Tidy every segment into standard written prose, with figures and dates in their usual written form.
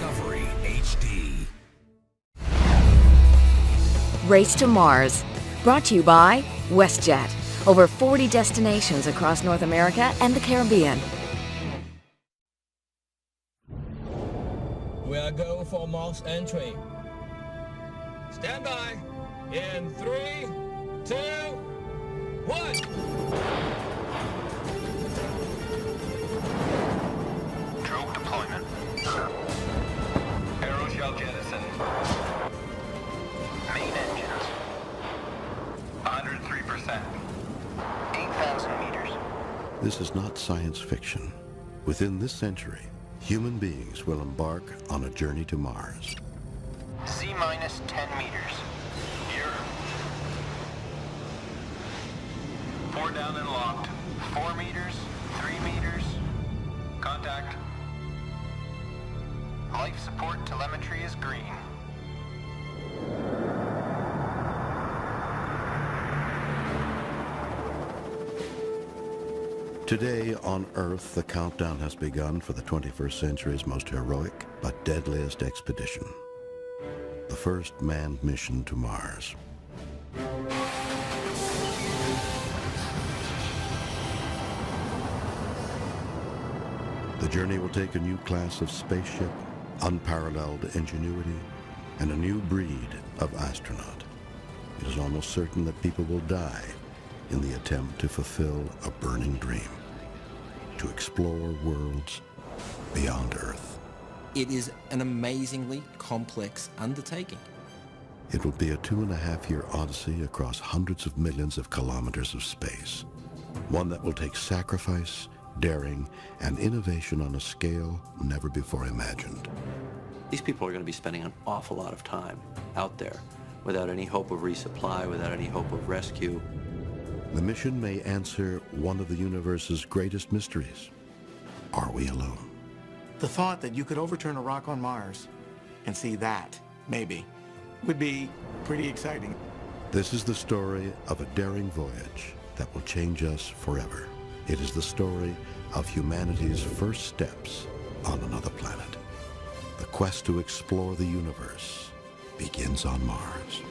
Discovery HD. Race to Mars, brought to you by WestJet. Over 40 destinations across North America and the Caribbean. We are go for Mars entry. Stand by. In 3, 2, 1. Drogue deployment. Aeroshell jettison. Main engines. 103%. 8,000 meters. This is not science fiction. Within this century, human beings will embark on a journey to Mars. C-minus 10 meters. Here. 4 down and locked. 4 meters. 3 meters. Contact. Life support telemetry is green. Today on Earth, the countdown has begun for the 21st century's most heroic but deadliest expedition. The first manned mission to Mars. The journey will take a new class of spaceship, unparalleled ingenuity, and a new breed of astronaut. It is almost certain that people will die in the attempt to fulfill a burning dream, to explore worlds beyond Earth. It is an amazingly complex undertaking. It will be a 2.5-year odyssey across hundreds of millions of kilometers of space. One that will take sacrifice, daring, and innovation on a scale never before imagined. These people are going to be spending an awful lot of time out there without any hope of resupply, without any hope of rescue. The mission may answer one of the universe's greatest mysteries. Are we alone? The thought that you could overturn a rock on Mars and see that, maybe, would be pretty exciting. This is the story of a daring voyage that will change us forever. It is the story of humanity's first steps on another planet. The quest to explore the universe begins on Mars.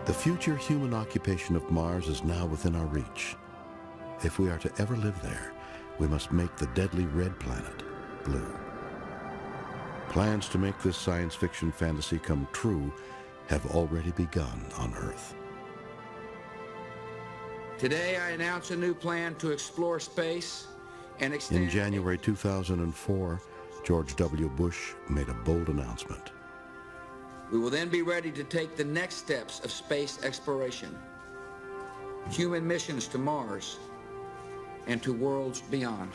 The future human occupation of Mars is now within our reach. If we are to ever live there, we must make the deadly red planet blue. Plans to make this science fiction fantasy come true have already begun on Earth. Today I announce a new plan to explore space and extend... In January 2004, George W. Bush made a bold announcement. We will then be ready to take the next steps of space exploration, human missions to Mars, and to worlds beyond.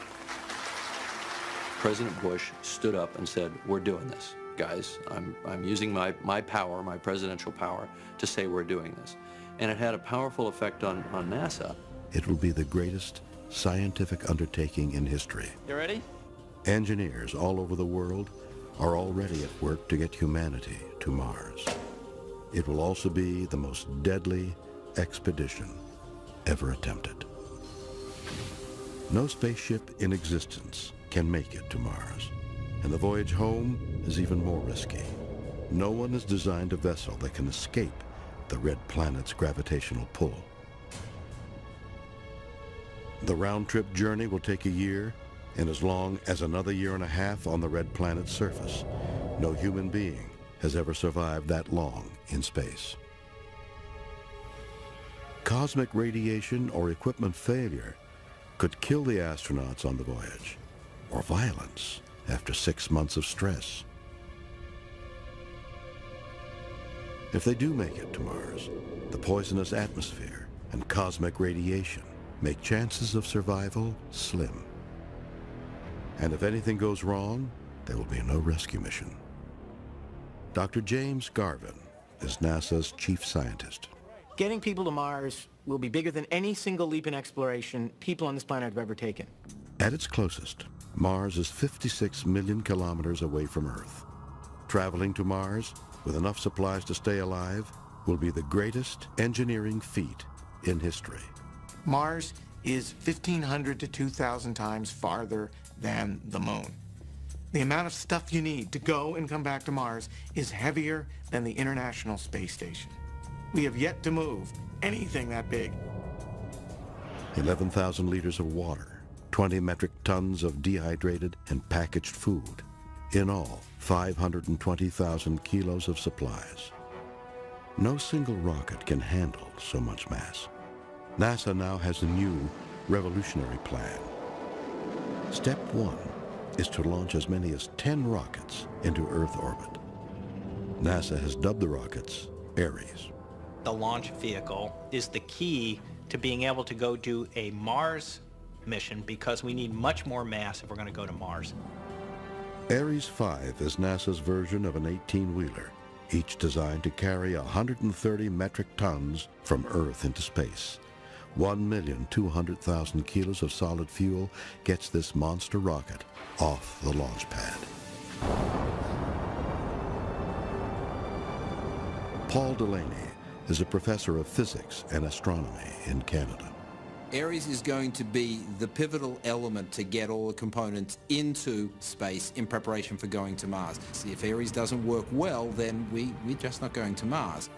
President Bush stood up and said, we're doing this. Guys, I'm using my power, my presidential power, to say we're doing this. And it had a powerful effect on NASA. It will be the greatest scientific undertaking in history. You ready? Engineers all over the world are already at work to get humanity to Mars. It will also be the most deadly expedition ever attempted. No spaceship in existence can make it to Mars, and the voyage home is even more risky. No one has designed a vessel that can escape the red planet's gravitational pull. The round-trip journey will take a year, and as long as another 1.5 years on the red planet's surface. No human being has ever survived that long in space. Cosmic radiation or equipment failure could kill the astronauts on the voyage, or violence after 6 months of stress. If they do make it to Mars, the poisonous atmosphere and cosmic radiation make chances of survival slim. And if anything goes wrong, there will be no rescue mission. Dr. James Garvin is NASA's chief scientist. Getting people to Mars will be bigger than any single leap in exploration people on this planet have ever taken. At its closest, Mars is 56 million kilometers away from Earth. Traveling to Mars with enough supplies to stay alive will be the greatest engineering feat in history. Mars is 1,500 to 2,000 times farther than the moon. The amount of stuff you need to go and come back to Mars is heavier than the International Space Station. We have yet to move anything that big. 11,000 liters of water, 20 metric tons of dehydrated and packaged food. In all, 520,000 kilos of supplies. No single rocket can handle so much mass. NASA now has a new, revolutionary plan. Step one is to launch as many as 10 rockets into Earth orbit. NASA has dubbed the rockets Ares. The launch vehicle is the key to being able to go do a Mars mission because we need much more mass if we're going to go to Mars. Ares 5 is NASA's version of an 18-wheeler, each designed to carry 130 metric tons from Earth into space. 1,200,000 kilos of solid fuel gets this monster rocket off the launch pad. Paul Delaney is a professor of physics and astronomy in Canada. Ares is going to be the pivotal element to get all the components into space in preparation for going to Mars. See, if Ares doesn't work well, then we're just not going to Mars.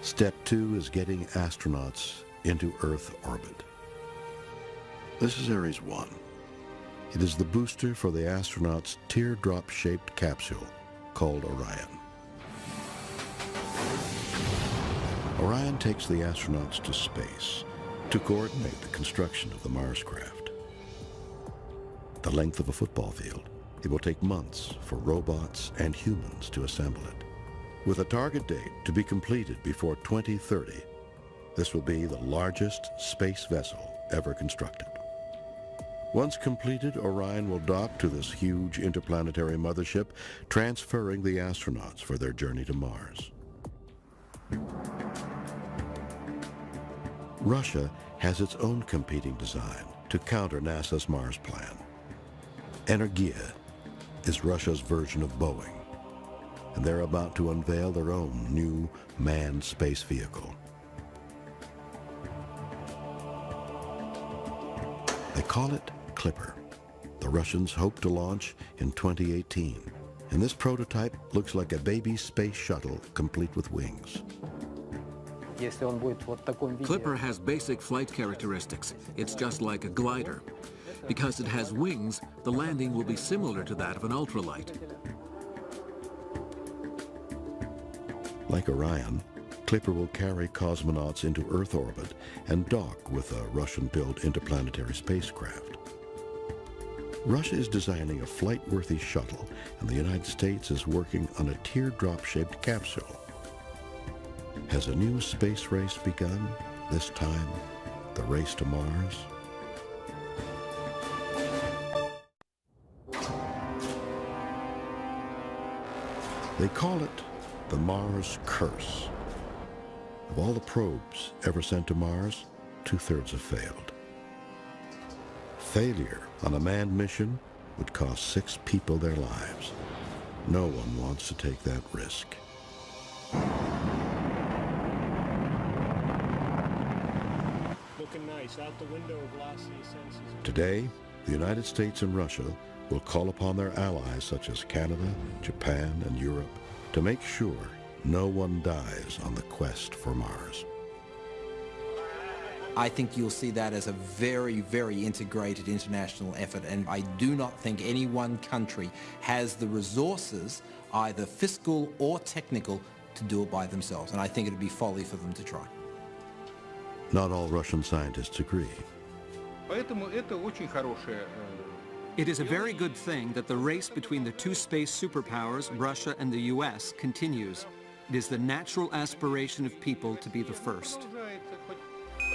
Step two is getting astronauts into Earth orbit. This is Ares 1. It is the booster for the astronauts' teardrop-shaped capsule called Orion. Orion takes the astronauts to space to coordinate the construction of the Mars craft. The length of a football field, it will take months for robots and humans to assemble it. With a target date to be completed before 2030, this will be the largest space vessel ever constructed. Once completed, Orion will dock to this huge interplanetary mothership, transferring the astronauts for their journey to Mars. Russia has its own competing design to counter NASA's Mars plan. Energia is Russia's version of Boeing, and they're about to unveil their own new manned space vehicle. They call it Clipper. The Russians hope to launch in 2018, and this prototype looks like a baby space shuttle complete with wings. Clipper has basic flight characteristics. It's just like a glider. Because it has wings, the landing will be similar to that of an ultralight. Like Orion, Clipper will carry cosmonauts into Earth orbit and dock with a Russian-built interplanetary spacecraft. Russia is designing a flight-worthy shuttle, and the United States is working on a teardrop-shaped capsule. Has a new space race begun? This time, the race to Mars? They call it the Mars Curse. Of all the probes ever sent to Mars, 2/3 have failed. Failure on a manned mission would cost 6 people their lives. No one wants to take that risk. Looking nice. Out the window, velocity sensors. Today, the United States and Russia will call upon their allies such as Canada, Japan, and Europe to make sure no one dies on the quest for Mars. I think you'll see that as a very, very integrated international effort, and I do not think any one country has the resources, either fiscal or technical, to do it by themselves, and I think it would be folly for them to try. Not all Russian scientists agree. It is a very good thing that the race between the two space superpowers, Russia and the US, continues. It is the natural aspiration of people to be the first.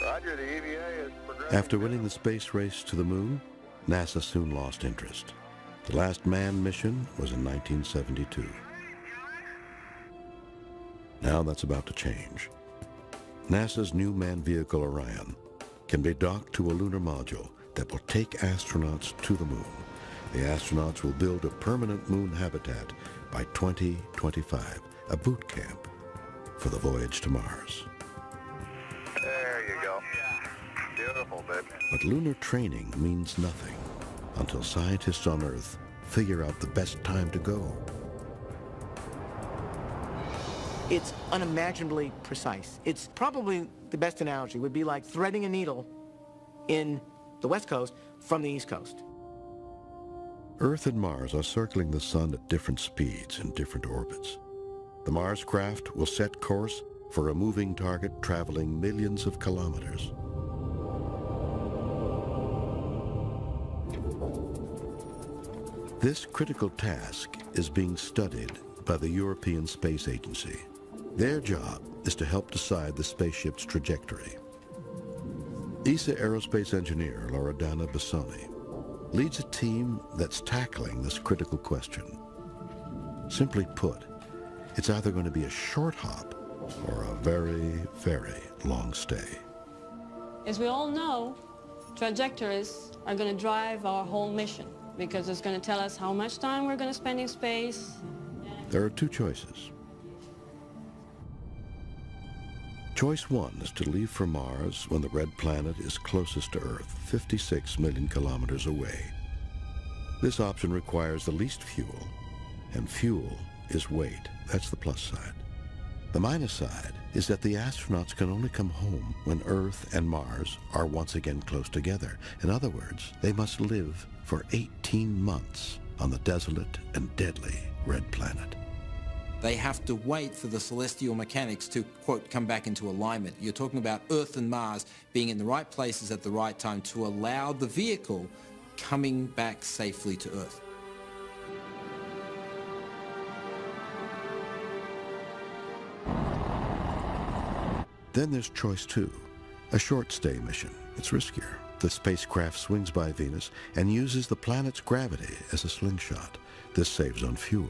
Roger, the EVA is progressing. After winning the space race to the moon, NASA soon lost interest. The last manned mission was in 1972. Now that's about to change. NASA's new manned vehicle Orion can be docked to a lunar module that will take astronauts to the moon. The astronauts will build a permanent moon habitat by 2025, a boot camp for the voyage to Mars. There you go. Beautiful, baby. But lunar training means nothing until scientists on Earth figure out the best time to go. It's unimaginably precise. It's probably the best analogy would be like threading a needle in the West Coast from the East Coast. Earth and Mars are circling the sun at different speeds in different orbits. The Mars craft will set course for a moving target traveling millions of kilometers. This critical task is being studied by the European Space Agency. Their job is to help decide the spaceship's trajectory. ESA aerospace engineer Loredana Bassoni leads a team that's tackling this critical question. Simply put, it's either going to be a short hop or a very, very long stay. As we all know, trajectories are going to drive our whole mission because it's going to tell us how much time we're going to spend in space. There are two choices. Choice one is to leave for Mars when the red planet is closest to Earth, 56 million kilometers away. This option requires the least fuel, and fuel is weight. That's the plus side. The minus side is that the astronauts can only come home when Earth and Mars are once again close together. In other words, they must live for 18 months on the desolate and deadly red planet. They have to wait for the celestial mechanics to, quote, come back into alignment. You're talking about Earth and Mars being in the right places at the right time to allow the vehicle coming back safely to Earth. Then there's choice two, a short stay mission. It's riskier. The spacecraft swings by Venus and uses the planet's gravity as a slingshot. This saves on fuel.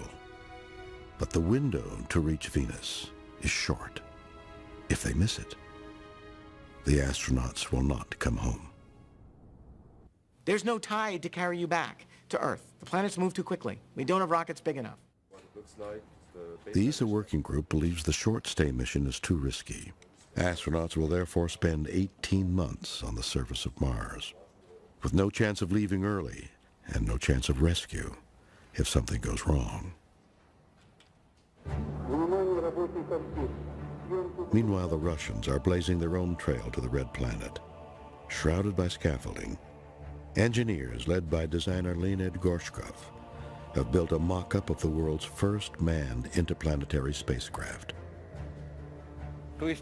But the window to reach Venus is short. If they miss it, the astronauts will not come home. There's no tide to carry you back to Earth. The planets move too quickly. We don't have rockets big enough. The ESA working group believes the short stay mission is too risky. Astronauts will therefore spend 18 months on the surface of Mars, with no chance of leaving early and no chance of rescue if something goes wrong. Meanwhile, the Russians are blazing their own trail to the red planet. Shrouded by scaffolding, engineers led by designer Leonid Gorshkov have built a mock-up of the world's first manned interplanetary spacecraft. We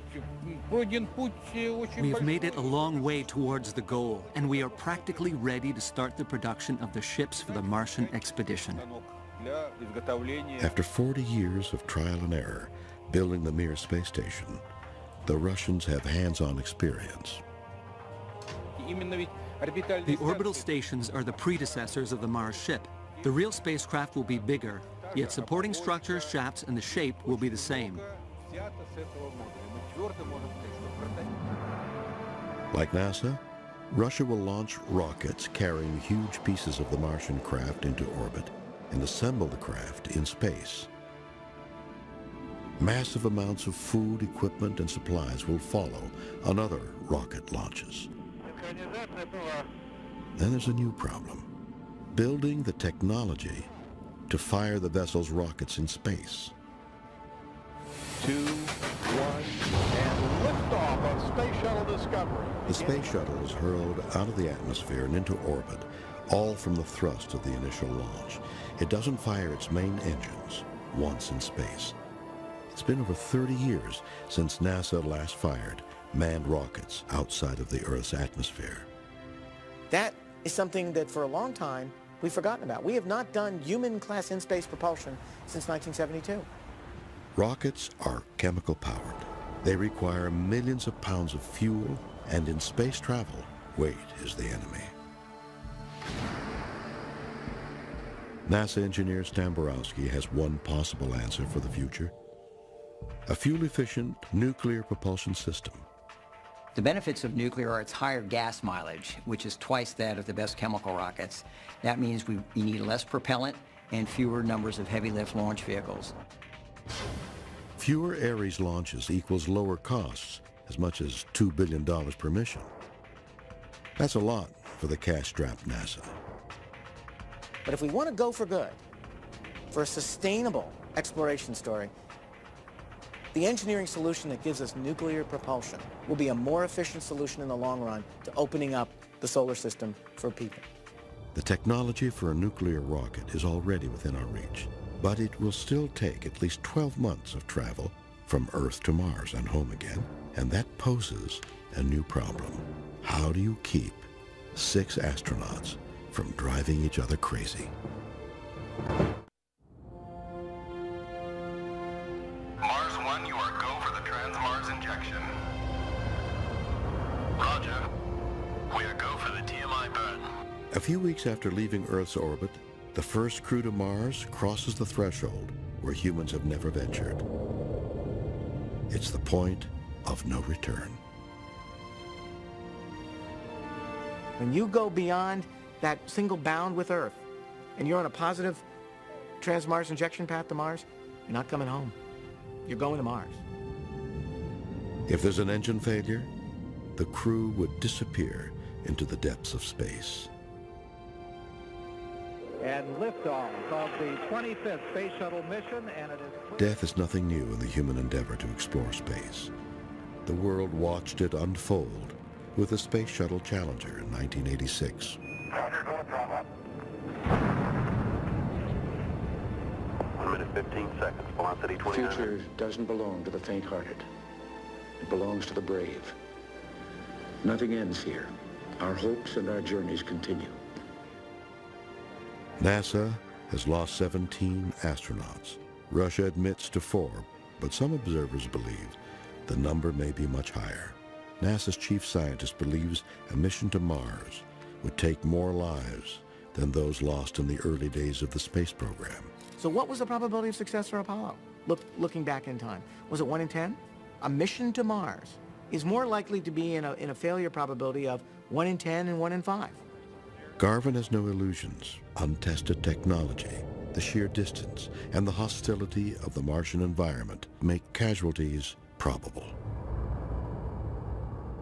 have made it a long way towards the goal, and we are practically ready to start the production of the ships for the Martian expedition. After 40 years of trial and error building the Mir space station, the Russians have hands-on experience. The orbital stations are the predecessors of the Mars ship. The real spacecraft will be bigger, yet supporting structures, shafts, and the shape will be the same. Like NASA, Russia will launch rockets carrying huge pieces of the Martian craft into orbit and assemble the craft in space. Massive amounts of food, equipment, and supplies will follow on other rocket launches. Then there's a new problem: building the technology to fire the vessel's rockets in space. 2, 1, and liftoff of Space Shuttle Discovery. The space shuttle is hurled out of the atmosphere and into orbit, all from the thrust of the initial launch. It doesn't fire its main engines once in space. It's been over 30 years since NASA last fired manned rockets outside of the Earth's atmosphere. That is something that for a long time we've forgotten about. We have not done human-class in-space propulsion since 1972. Rockets are chemical powered. They require millions of pounds of fuel, and in space travel, weight is the enemy. NASA engineer Stan Borowski has one possible answer for the future: a fuel-efficient nuclear propulsion system. The benefits of nuclear are its higher gas mileage, which is twice that of the best chemical rockets. That means we need less propellant and fewer numbers of heavy-lift launch vehicles. Fewer Ares launches equals lower costs, as much as $2 billion per mission. That's a lot for the cash-strapped NASA. But if we want to go for good, for a sustainable exploration story, the engineering solution that gives us nuclear propulsion will be a more efficient solution in the long run to opening up the solar system for people. The technology for a nuclear rocket is already within our reach, but it will still take at least 12 months of travel from Earth to Mars and home again, and that poses a new problem. How do you keep 6 astronauts from driving each other crazy? Mars 1, you are go for the trans-Mars injection. Roger. We are go for the TMI burn. A few weeks after leaving Earth's orbit, the first crew to Mars crosses the threshold where humans have never ventured. It's the point of no return. When you go beyond that single bound with Earth, and you're on a positive trans-Mars injection path to Mars, you're not coming home. You're going to Mars. If there's an engine failure, the crew would disappear into the depths of space. And liftoff of the 25th Space Shuttle mission, and it is... Death is nothing new in the human endeavor to explore space. The world watched it unfold with the Space Shuttle Challenger in 1986. One minute, 15 seconds. Velocity 29. The future doesn't belong to the faint-hearted. It belongs to the brave. Nothing ends here. Our hopes and our journeys continue. NASA has lost 17 astronauts. Russia admits to 4, but some observers believe the number may be much higher. NASA's chief scientist believes a mission to Mars would take more lives than those lost in the early days of the space program. So what was the probability of success for Apollo? Looking back in time, was it 1 in 10? A mission to Mars is more likely to be in a failure probability of 1 in 10 and 1 in 5. Garvin has no illusions. Untested technology, the sheer distance, and the hostility of the Martian environment make casualties probable.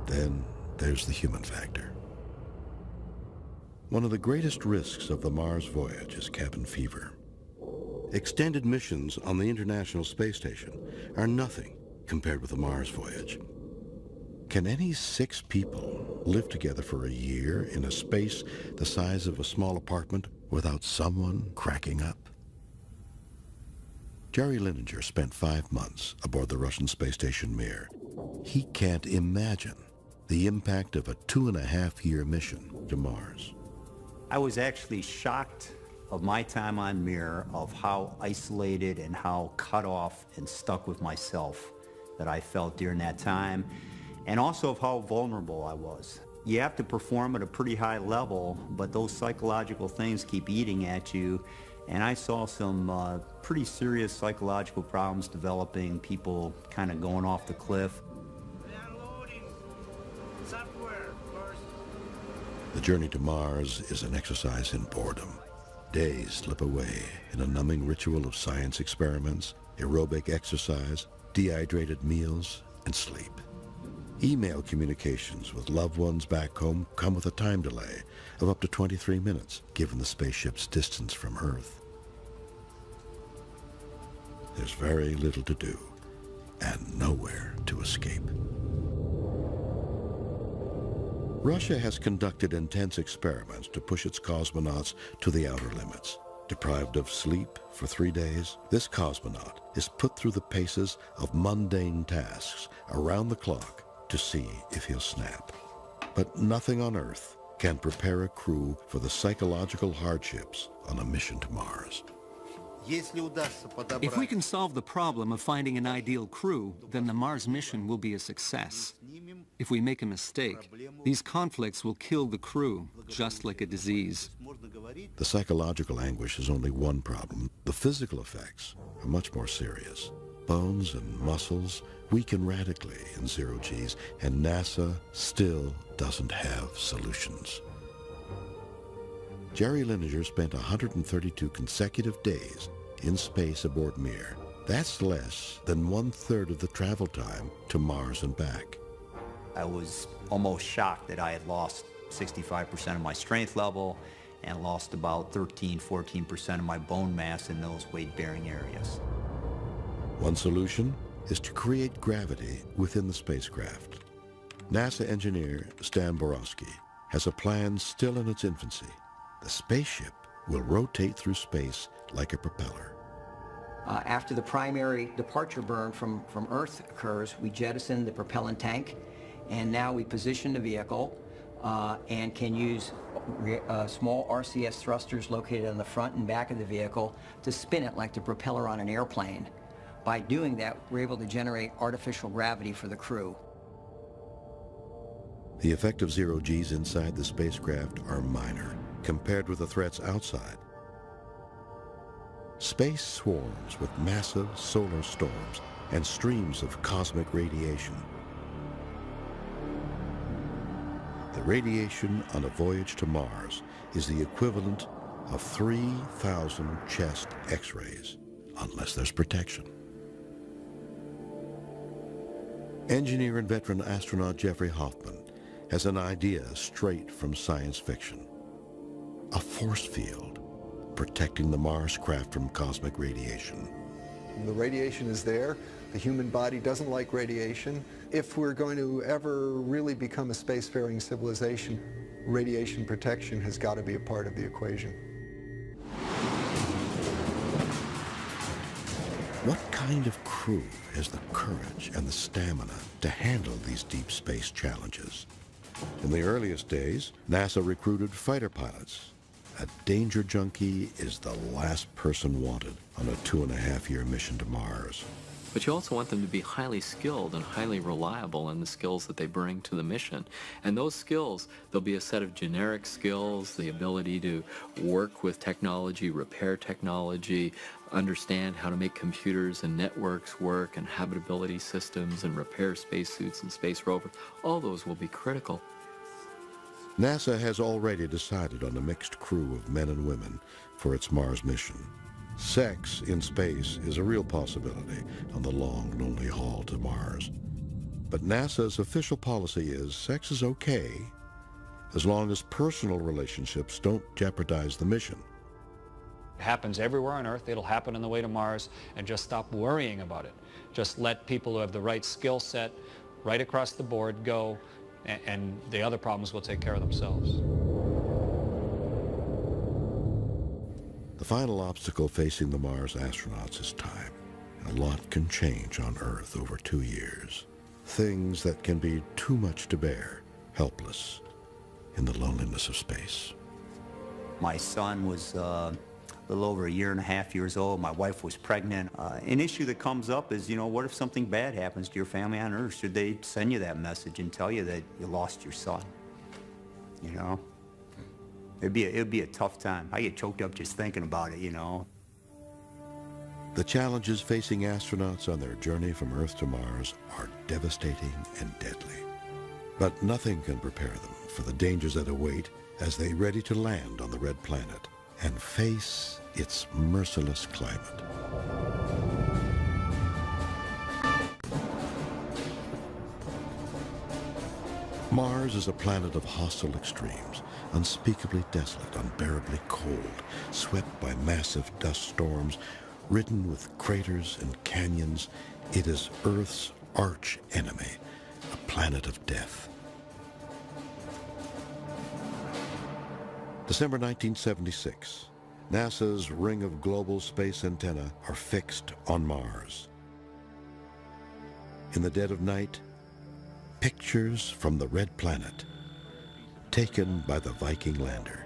Then there's the human factor. One of the greatest risks of the Mars voyage is cabin fever. Extended missions on the International Space Station are nothing compared with the Mars voyage. Can any 6 people live together for a year in a space the size of a small apartment without someone cracking up? Jerry Linenger spent 5 months aboard the Russian space station Mir. He can't imagine the impact of a 2.5-year mission to Mars. I was actually shocked of my time on Mir, of how isolated and how cut off and stuck with myself that I felt during that time, and also of how vulnerable I was. You have to perform at a pretty high level, but those psychological things keep eating at you, and I saw some pretty serious psychological problems developing, people kind of going off the cliff. The journey to Mars is an exercise in boredom. Days slip away in a numbing ritual of science experiments, aerobic exercise, dehydrated meals, and sleep. Email communications with loved ones back home come with a time delay of up to 23 minutes, given the spaceship's distance from Earth. There's very little to do and nowhere to escape. Russia has conducted intense experiments to push its cosmonauts to the outer limits. Deprived of sleep for 3 days, this cosmonaut is put through the paces of mundane tasks around the clock to see if he'll snap. But nothing on Earth can prepare a crew for the psychological hardships on a mission to Mars. If we can solve the problem of finding an ideal crew, then the Mars mission will be a success. If we make a mistake, these conflicts will kill the crew, just like a disease. The psychological anguish is only one problem. The physical effects are much more serious. Bones and muscles weaken radically in zero-Gs, and NASA still doesn't have solutions. Jerry Linenger spent 132 consecutive days in space aboard Mir. That's less than 1/3 of the travel time to Mars and back. I was almost shocked that I had lost 65% of my strength level and lost about 13–14% of my bone mass in those weight-bearing areas. One solution is to create gravity within the spacecraft. NASA engineer Stan Borowski has a plan still in its infancy. The spaceship will rotate through space like a propeller. After the primary departure burn from Earth occurs, we jettison the propellant tank, and now we position the vehicle and can use small RCS thrusters located on the front and back of the vehicle to spin it like the propeller on an airplane. By doing that, we're able to generate artificial gravity for the crew. The effect of zero-Gs inside the spacecraft are minor compared with the threats outside. Space swarms with massive solar storms and streams of cosmic radiation. The radiation on a voyage to Mars is the equivalent of 3,000 chest X-rays, unless there's protection. Engineer and veteran astronaut Jeffrey Hoffman has an idea straight from science fiction. A force field protecting the Mars craft from cosmic radiation. The radiation is there. The human body doesn't like radiation. If we're going to ever really become a spacefaring civilization, radiation protection has got to be a part of the equation. What kind of crew has the courage and the stamina to handle these deep space challenges? In the earliest days, NASA recruited fighter pilots. A danger junkie is the last person wanted on a 2.5-year mission to Mars. But you also want them to be highly skilled and highly reliable in the skills that they bring to the mission. And those skills, there'll be a set of generic skills, the ability to work with technology, repair technology, understand how to make computers and networks work, and habitability systems, and repair spacesuits and space rovers. All those will be critical. NASA has already decided on a mixed crew of men and women for its Mars mission. Sex in space is a real possibility on the long, lonely haul to Mars. But NASA's official policy is sex is okay as long as personal relationships don't jeopardize the mission. It happens everywhere on Earth. It'll happen on the way to Mars, and just stop worrying about it. Just let people who have the right skill set right across the board go, and the other problems will take care of themselves. The final obstacle facing the Mars astronauts is time. A lot can change on Earth over 2 years. Things that can be too much to bear, helpless in the loneliness of space. My son was a little over 1.5 years old. My wife was pregnant. An issue that comes up is, you know, what if something bad happens to your family on Earth? Should they send you that message and tell you that you lost your son? You know? It'd be a tough time. I get choked up just thinking about it, you know. The challenges facing astronauts on their journey from Earth to Mars are devastating and deadly. But nothing can prepare them for the dangers that await as they ready to land on the red planet and face its merciless climate. Mars is a planet of hostile extremes, unspeakably desolate, unbearably cold, swept by massive dust storms, ridden with craters and canyons. It is Earth's arch enemy, a planet of death. December 1976, NASA's ring of global space antennae are fixed on Mars. In the dead of night, pictures from the red planet, taken by the Viking lander.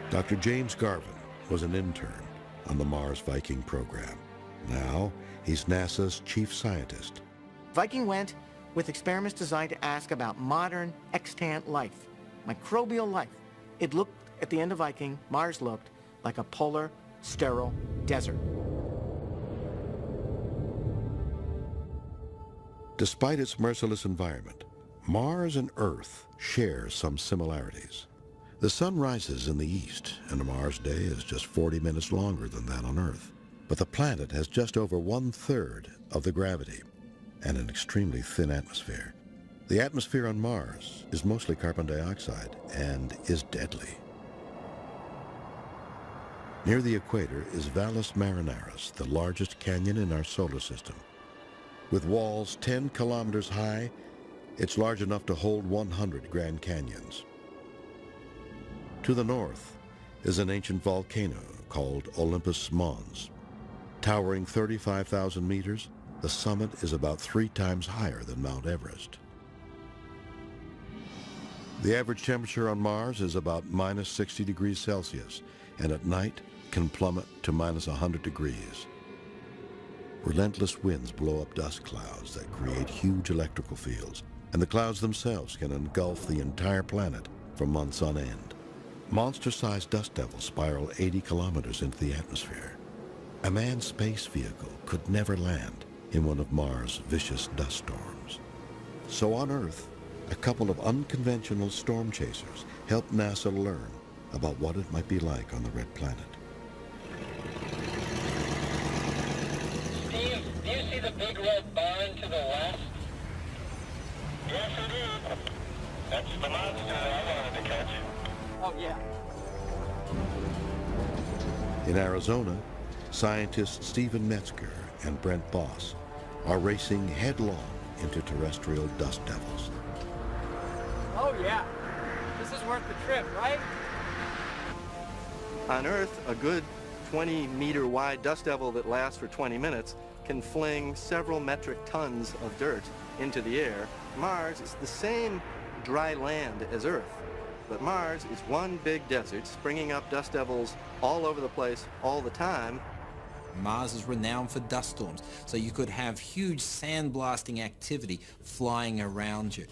Dr. James Garvin was an intern on the Mars Viking program. Now, he's NASA's chief scientist. Viking went with experiments designed to ask about modern extant life. microbial life. It looked, at the end of Viking, Mars looked like a polar, sterile desert. Despite its merciless environment, Mars and Earth share some similarities. The sun rises in the east, and a Mars day is just 40 minutes longer than that on Earth. But the planet has just over 1/3 of the gravity and an extremely thin atmosphere. The atmosphere on Mars is mostly carbon dioxide and is deadly. Near the equator is Valles Marineris, the largest canyon in our solar system. With walls 10 kilometers high, it's large enough to hold 100 Grand Canyons. To the north is an ancient volcano called Olympus Mons. Towering 35,000 meters, the summit is about 3 times higher than Mount Everest. The average temperature on Mars is about minus 60 degrees Celsius, and at night can plummet to minus 100 degrees. Relentless winds blow up dust clouds that create huge electrical fields, and the clouds themselves can engulf the entire planet for months on end. Monster-sized dust devils spiral 80 kilometers into the atmosphere. A manned space vehicle could never land in one of Mars' vicious dust storms. So on Earth, a couple of unconventional storm chasers helped NASA learn about what it might be like on the Red Planet. Steve, do you see the big red barn to the west? Yes, I do. That's the monster I wanted to catch. Oh, yeah. In Arizona, scientists Stephen Metzger and Brent Boss are racing headlong into terrestrial dust devils. Oh, yeah. This is worth the trip, right? On Earth, a good 20-meter wide dust devil that lasts for 20 minutes can fling several metric tons of dirt into the air. Mars is the same dry land as Earth, but Mars is one big desert springing up dust devils all over the place all the time. Mars is renowned for dust storms, so you could have huge sandblasting activity flying around you.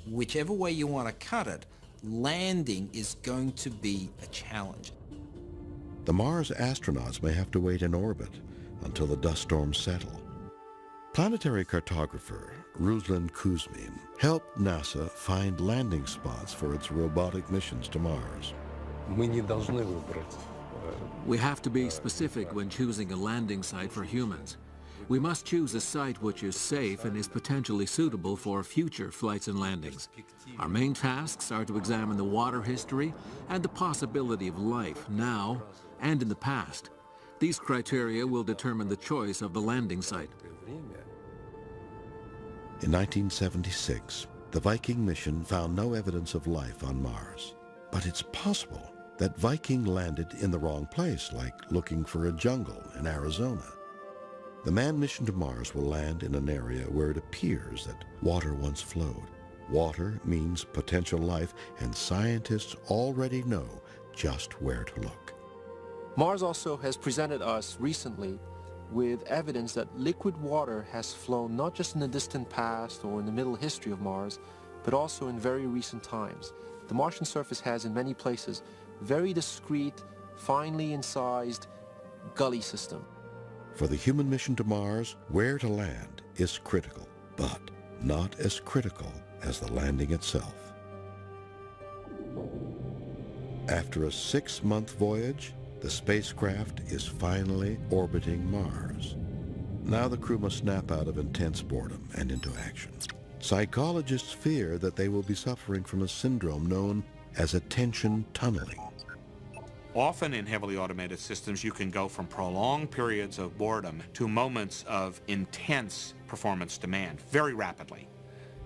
Whichever way you want to cut it, landing is going to be a challenge. The Mars astronauts may have to wait in orbit until the dust storms settle. Planetary cartographer Ruslan Kuzmin helped NASA find landing spots for its robotic missions to Mars. We have to be specific when choosing a landing site for humans. We must choose a site which is safe and is potentially suitable for future flights and landings. Our main tasks are to examine the water history and the possibility of life now and in the past. These criteria will determine the choice of the landing site. In 1976, the Viking mission found no evidence of life on Mars. But it's possible that Viking landed in the wrong place, like looking for a jungle in Arizona. The manned mission to Mars will land in an area where it appears that water once flowed. Water means potential life, and scientists already know just where to look. Mars also has presented us recently with evidence that liquid water has flown not just in the distant past or in the middle history of Mars, but also in very recent times. The Martian surface has, in many places, very discrete, finely incised gully system. For the human mission to Mars, where to land is critical, but not as critical as the landing itself. After a 6-month voyage, the spacecraft is finally orbiting Mars. Now the crew must snap out of intense boredom and into action. Psychologists fear that they will be suffering from a syndrome known as attention tunneling. Often in heavily automated systems, you can go from prolonged periods of boredom to moments of intense performance demand very rapidly.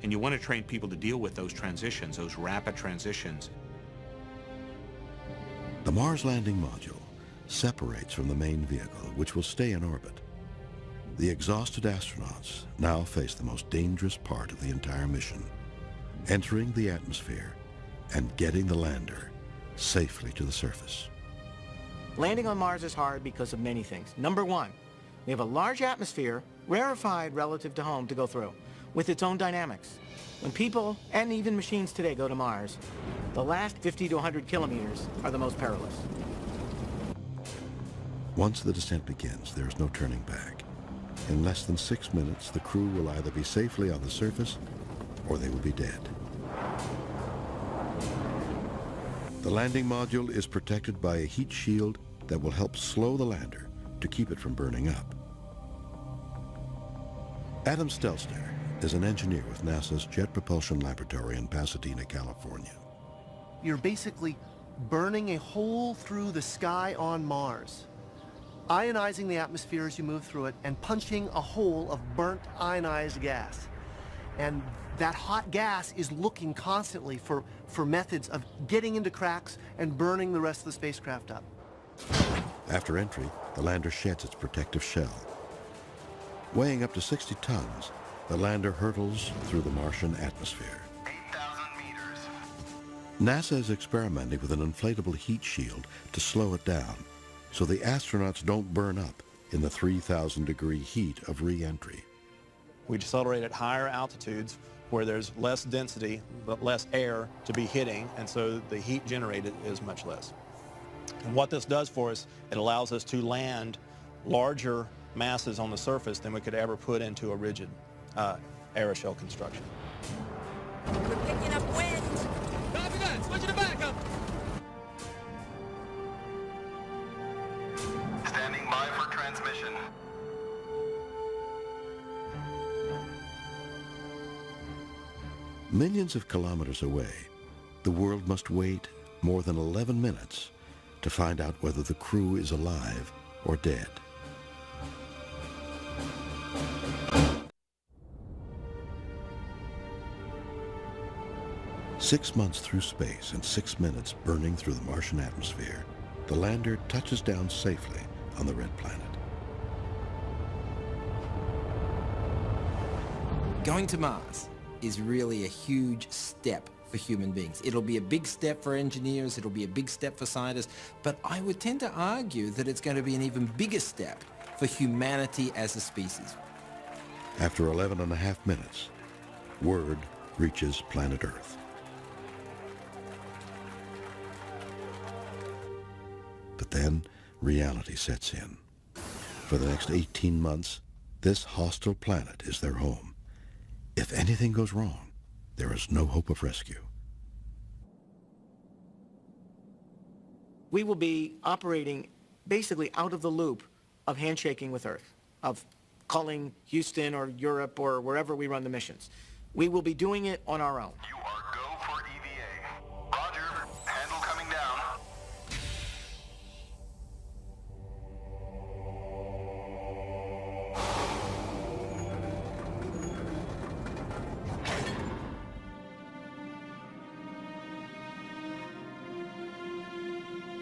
And you want to train people to deal with those transitions, those rapid transitions. The Mars landing module separates from the main vehicle, which will stay in orbit. The exhausted astronauts now face the most dangerous part of the entire mission, entering the atmosphere and getting the lander safely to the surface. Landing on Mars is hard because of many things. Number one, we have a large atmosphere, rarefied relative to home, to go through. with its own dynamics. When people, and even machines today, go to Mars, the last 50 to 100 kilometers are the most perilous. Once the descent begins, there is no turning back. In less than 6 minutes, the crew will either be safely on the surface or they will be dead. The landing module is protected by a heat shield that will help slow the lander to keep it from burning up. Adam Stelzner is an engineer with NASA's Jet Propulsion Laboratory in Pasadena, California. You're basically burning a hole through the sky on Mars, ionizing the atmosphere as you move through it, and punching a hole of burnt ionized gas. And that hot gas is looking constantly for methods of getting into cracks and burning the rest of the spacecraft up. After entry, the lander sheds its protective shell. Weighing up to 60 tons, the lander hurtles through the Martian atmosphere. 8,000 meters. NASA is experimenting with an inflatable heat shield to slow it down so the astronauts don't burn up in the 3,000-degree heat of re-entry. We decelerate at higher altitudes where there's less density but less air to be hitting, and so the heat generated is much less. And what this does for us, it allows us to land larger masses on the surface than we could ever put into a rigid aeroshell construction. We're picking up wind. Copy that. Switching to backup. Standing by for transmission. Millions of kilometers away, the world must wait more than 11 minutes to find out whether the crew is alive or dead. Six months through space and 6 minutes burning through the Martian atmosphere, the lander touches down safely on the red planet. Going to Mars is really a huge step for human beings. It'll be a big step for engineers, it'll be a big step for scientists, but I would tend to argue that it's going to be an even bigger step for humanity as a species. After 11.5 minutes, word reaches planet Earth. But then reality sets in. For the next 18 months, this hostile planet is their home. If anything goes wrong, there is no hope of rescue. We will be operating basically out of the loop of handshaking with Earth, of calling Houston or Europe or wherever we run the missions. We will be doing it on our own. You are go for EVA. Roger. Handle coming down.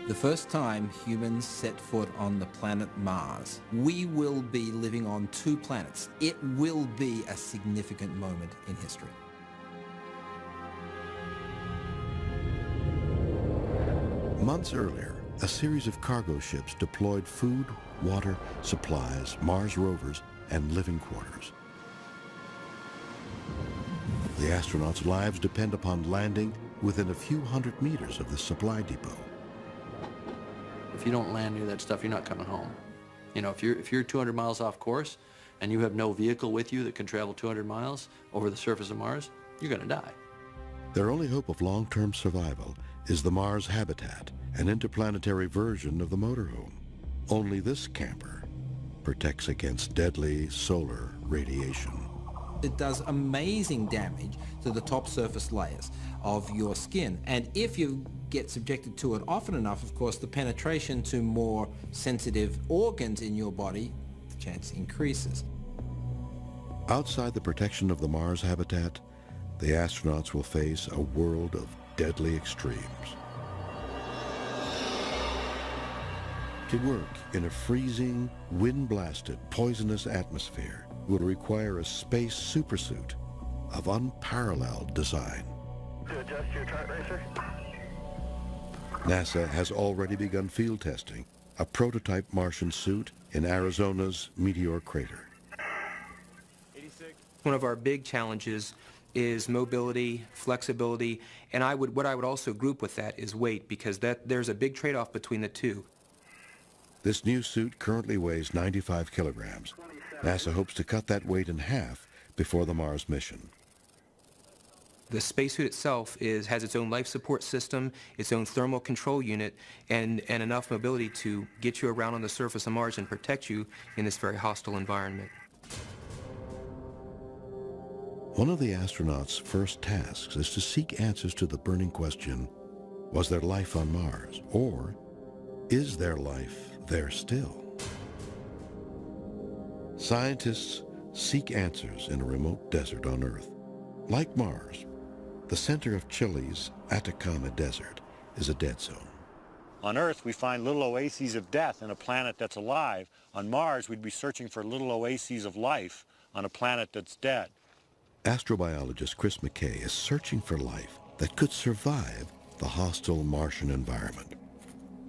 The first time humans set foot on the planet Mars, we will be living on two planets. It will be a significant moment in history. Months earlier, a series of cargo ships deployed food, water, supplies, Mars rovers, and living quarters. The astronauts' lives depend upon landing within a few hundred meters of the supply depot. If you don't land near that stuff, you're not coming home. You know, if you're 200 miles off course and you have no vehicle with you that can travel 200 miles over the surface of Mars, you're going to die. Their only hope of long-term survival is the Mars habitat, an interplanetary version of the motorhome. Only this camper protects against deadly solar radiation. It does amazing damage to the top surface layers of your skin. And if you get subjected to it often enough, of course, the penetration to more sensitive organs in your body, the chance increases. Outside the protection of the Mars habitat, the astronauts will face a world of deadly extremes. To work in a freezing, wind-blasted, poisonous atmosphere will require a space supersuit of unparalleled design. To adjust your chart racer. NASA has already begun field testing a prototype Martian suit in Arizona's Meteor Crater. 86, One of our big challenges is mobility, flexibility, and what I would also group with that is weight, because there's a big trade-off between the two. This new suit currently weighs 95 kilograms. NASA hopes to cut that weight in half before the Mars mission. The spacesuit itself has its own life support system, its own thermal control unit, and enough mobility to get you around on the surface of Mars and protect you in this very hostile environment. One of the astronauts' first tasks is to seek answers to the burning question, was there life on Mars? Or is there life there still? Scientists seek answers in a remote desert on Earth. Like Mars, the center of Chile's Atacama Desert is a dead zone. On Earth, we find little oases of death in a planet that's alive. On Mars, we'd be searching for little oases of life on a planet that's dead. Astrobiologist Chris McKay is searching for life that could survive the hostile Martian environment.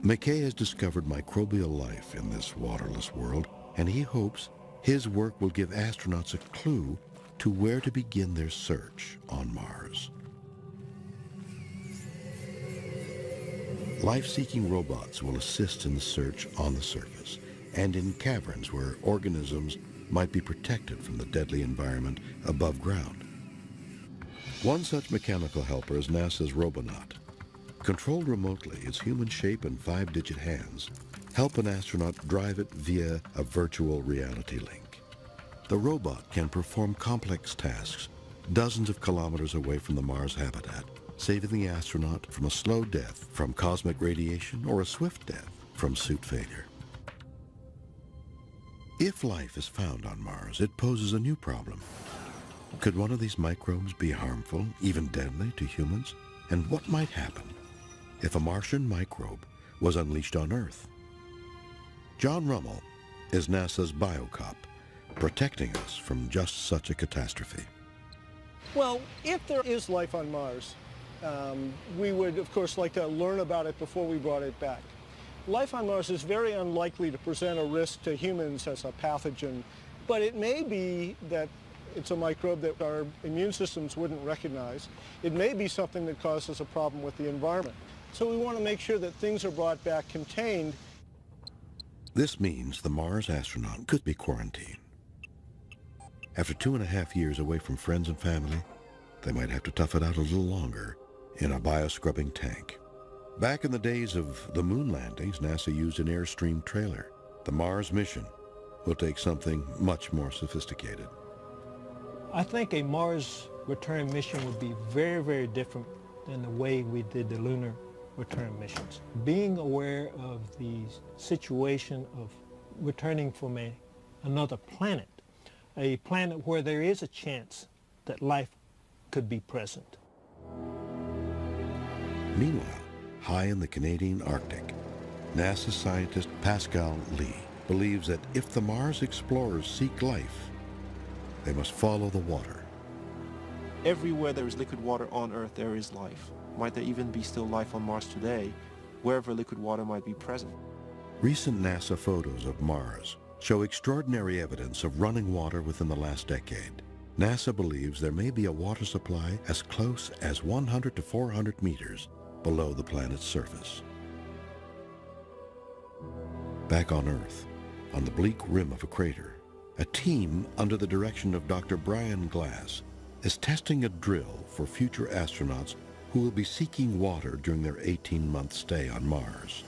McKay has discovered microbial life in this waterless world, and he hopes his work will give astronauts a clue to where to begin their search on Mars. Life-seeking robots will assist in the search on the surface and in caverns where organisms might be protected from the deadly environment above ground. One such mechanical helper is NASA's Robonaut. Controlled remotely, its human shape and 5-digit hands help an astronaut drive it via a virtual reality link. The robot can perform complex tasks dozens of kilometers away from the Mars habitat, saving the astronaut from a slow death from cosmic radiation or a swift death from suit failure. If life is found on Mars, it poses a new problem. Could one of these microbes be harmful, even deadly, to humans? And what might happen if a Martian microbe was unleashed on Earth? John Rummel is NASA's biocop, protecting us from just such a catastrophe. Well, if there is life on Mars, we would, of course, like to learn about it before we brought it back. Life on Mars is very unlikely to present a risk to humans as a pathogen, but it may be that it's a microbe that our immune systems wouldn't recognize. It may be something that causes a problem with the environment. So we want to make sure that things are brought back contained. This means the Mars astronaut could be quarantined. After 2.5 years away from friends and family, they might have to tough it out a little longer in a bioscrubbing tank. Back in the days of the moon landings, NASA used an Airstream trailer. The Mars mission will take something much more sophisticated. I think a Mars return mission would be very, very different than the way we did the lunar return missions. Being aware of the situation of returning from another planet, a planet where there is a chance that life could be present. Meanwhile, high in the Canadian Arctic, NASA scientist Pascal Lee believes that if the Mars explorers seek life, they must follow the water. Everywhere there is liquid water on Earth, there is life. Might there even be still life on Mars today, wherever liquid water might be present? Recent NASA photos of Mars show extraordinary evidence of running water within the last decade. NASA believes there may be a water supply as close as 100 to 400 meters below the planet's surface. Back on Earth, on the bleak rim of a crater, a team under the direction of Dr. Brian Glass is testing a drill for future astronauts who will be seeking water during their 18-month stay on Mars.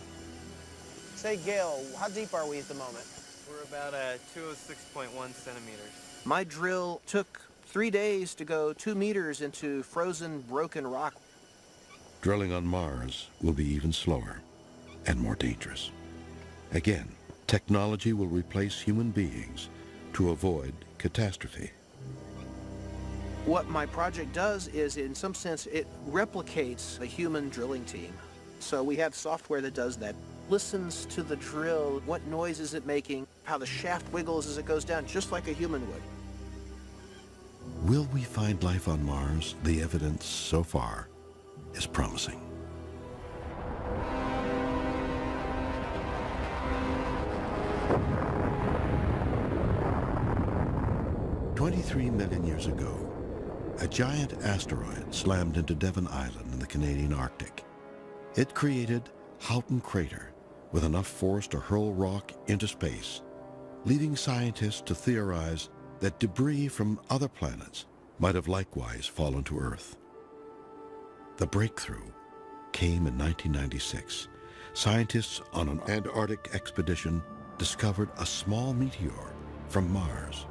Say, Gail, how deep are we at the moment? We're about 206.1 centimeters. My drill took 3 days to go 2 meters into frozen, broken rock. Drilling on Mars will be even slower and more dangerous. Again, technology will replace human beings to avoid catastrophe. What my project does is, in some sense, it replicates the human drilling team. So we have software that does that. Listens to the drill, what noise is it making, how the shaft wiggles as it goes down, just like a human would. Will we find life on Mars? The evidence so far is promising. 23 million years ago, a giant asteroid slammed into Devon Island in the Canadian Arctic. It created Houghton Crater with enough force to hurl rock into space, leading scientists to theorize that debris from other planets might have likewise fallen to Earth. The breakthrough came in 1996. Scientists on an Antarctic expedition discovered a small meteor from Mars.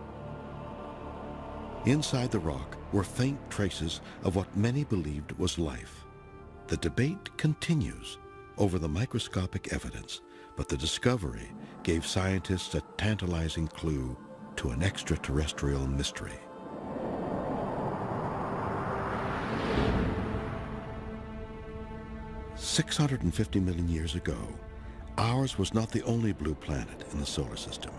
Inside the rock were faint traces of what many believed was life. The debate continues over the microscopic evidence, but the discovery gave scientists a tantalizing clue to an extraterrestrial mystery. "650 million years ago, ours was not the only blue planet in the solar system.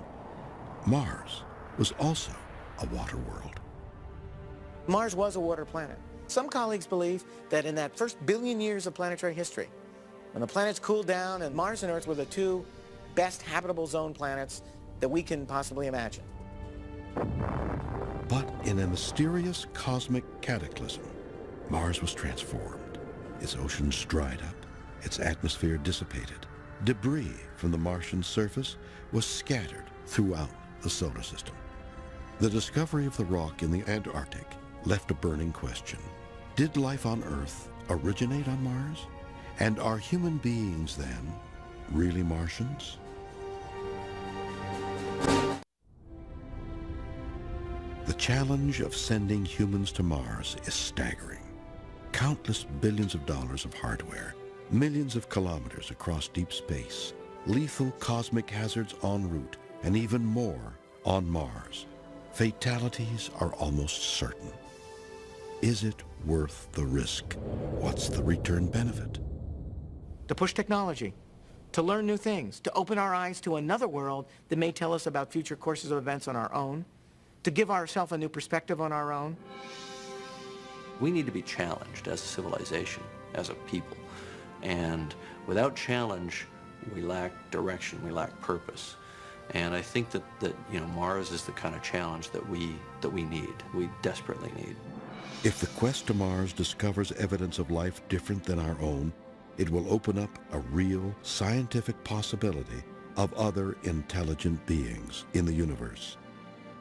Mars was also a water world." Mars was a water planet. Some colleagues believe that in that first billion years of planetary history, when the planets cooled down and Mars and Earth were the two best habitable zone planets that we can possibly imagine. But in a mysterious cosmic cataclysm, Mars was transformed. Its oceans dried up, its atmosphere dissipated. Debris from the Martian surface was scattered throughout the solar system. The discovery of the rock in the Antarctic left a burning question. Did life on Earth originate on Mars? And are human beings then really Martians? The challenge of sending humans to Mars is staggering. Countless billions of dollars of hardware, millions of kilometers across deep space, lethal cosmic hazards en route, and even more on Mars. Fatalities are almost certain. Is it worth the risk? What's the return benefit? To push technology, to learn new things, to open our eyes to another world that may tell us about future courses of events on our own, to give ourselves a new perspective on our own. We need to be challenged as a civilization, as a people. And without challenge, we lack direction, we lack purpose. And I think that Mars is the kind of challenge that we need, we desperately need. If the quest to Mars discovers evidence of life different than our own, it will open up a real scientific possibility of other intelligent beings in the universe.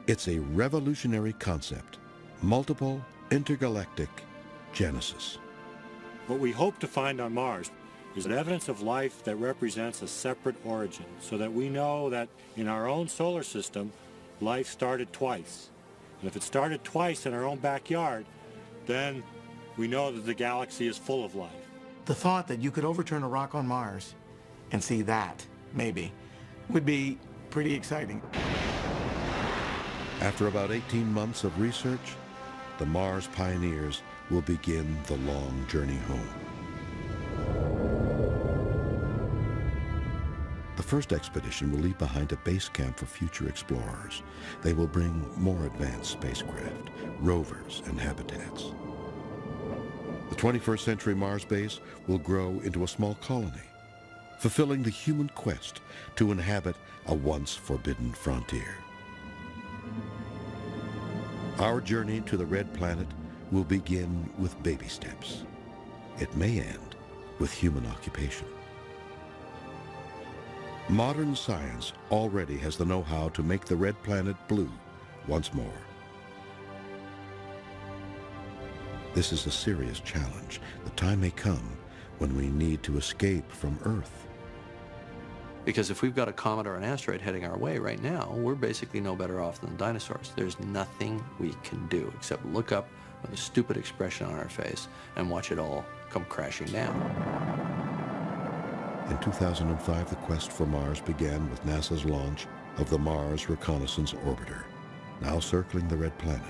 It's a revolutionary concept, multiple intergalactic genesis. What we hope to find on Mars is evidence of life that represents a separate origin, so that we know that in our own solar system, life started twice. And if it started twice in our own backyard, then we know that the galaxy is full of life. The thought that you could overturn a rock on Mars and see that, maybe, would be pretty exciting. After about 18 months of research, the Mars pioneers will begin the long journey home. The first expedition will leave behind a base camp for future explorers. They will bring more advanced spacecraft, rovers, and habitats. The 21st century Mars base will grow into a small colony, fulfilling the human quest to inhabit a once forbidden frontier. Our journey to the Red Planet will begin with baby steps. It may end with human occupation. Modern science already has the know-how to make the Red Planet blue once more. This is a serious challenge. The time may come when we need to escape from Earth. Because if we've got a comet or an asteroid heading our way right now, we're basically no better off than dinosaurs. There's nothing we can do except look up with a stupid expression on our face and watch it all come crashing down. In 2005, the quest for Mars began with NASA's launch of the Mars Reconnaissance Orbiter. Now circling the Red Planet,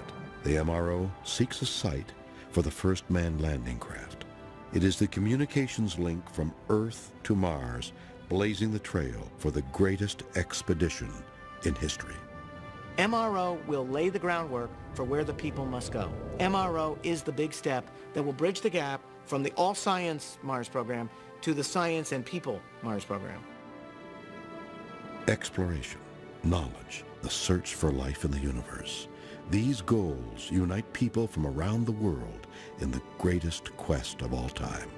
the MRO seeks a site for the first manned landing craft. It is the communications link from Earth to Mars, blazing the trail for the greatest expedition in history. MRO will lay the groundwork for where the people must go. MRO is the big step that will bridge the gap from the all-science Mars program to the science and people Mars program. Exploration, knowledge, the search for life in the universe. These goals unite people from around the world in the greatest quest of all time.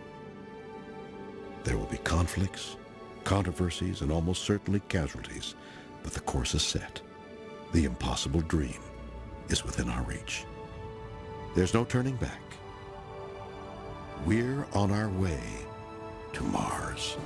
There will be conflicts, controversies, and almost certainly casualties, but the course is set. The impossible dream is within our reach. There's no turning back. We're on our way to Mars.